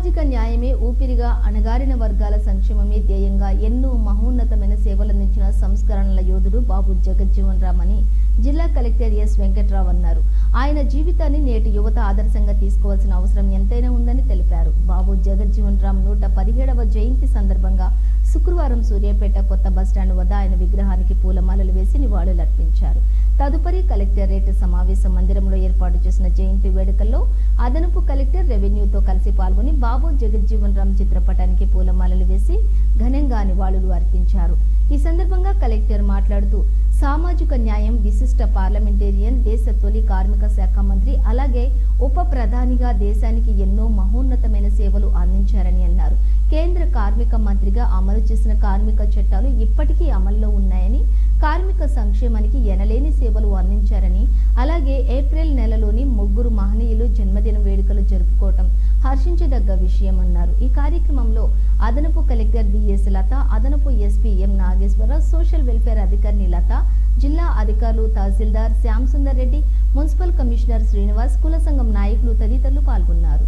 సామాజిక న్యాయమే ఊపిరిగా అణగారిన వర్గాల సంక్షేమమే ధ్యేయంగా ఎన్నో మహోన్నతమైన సేవలందించిన సంస్కరణల యోధుడు బాబు జగజ్జీవన్ రామ్ అని జిల్లా కలెక్టర్ ఎస్ వెంకట్రావు అన్నారు. ఆయన జీవితాన్ని నేటి యువత ఆదర్శంగా తీసుకోవాల్సిన అవసరం ఎంతైనా ఉందని తెలిపారు. బాబు జగజ్జీవన్ రామ్ 117వ జయంతి సందర్భంగా శుక్రవారం సూర్యాపేట కొత్త బస్టాండ్ వద్ద ఆయన విగ్రహానికి పూలమాలలు వేసి నివాళులర్పించారు. తదుపరి కలెక్టరేట్ సమావేశ మందిరంలో ఏర్పాటు చేసిన జయంతి వేడుకల్లో అదనపు కలెక్టర్ రెవెన్యూతో కలిసి పాల్గొని బాబు జగజ్జీవన్ రామ్ చిత్రపటానికి పూలమాలలు వేసి ఘనంగా నివాళులు అర్పించారు. ఈ సందర్భంగా కలెక్టర్ మాట్లాడుతూ సామాజిక న్యాయం విశిష్ట పార్లమెంటేరియన్, దేశ తొలి కార్మిక శాఖ మంత్రి, అలాగే ఉప ప్రధానిగా దేశానికి ఎన్నో మహోన్నతమైన సేవలు అందించారని అన్నారు. కేంద్ర కార్మిక మంత్రిగా అమలు చేసిన కార్మిక చట్టాలు ఇప్పటికీ అమల్లో ఉన్నాయని, కార్మిక సంక్షేమానికి ఎనలేని సేవలు అందించారని, అలాగే ఏప్రిల్ నెలలోని 3 మహనీయులు జన్మదిన వేడుకలు జరుపుకోవటం హర్షించదగ్గ విషయమన్నారు. ఈ కార్యక్రమంలో అదనపు కలెక్టర్ బిఎస్ లత, అదనపు SP M Nageswararao, social welfare అధికారిని లత, జిల్లా అధికారులు తహసీల్దార్ శ్యామ్ సుందర్ రెడ్డి, మున్సిపల్ కమిషనర్ శ్రీనివాస్, కుల సంఘం నాయకులు తదితరులు పాల్గొన్నారు.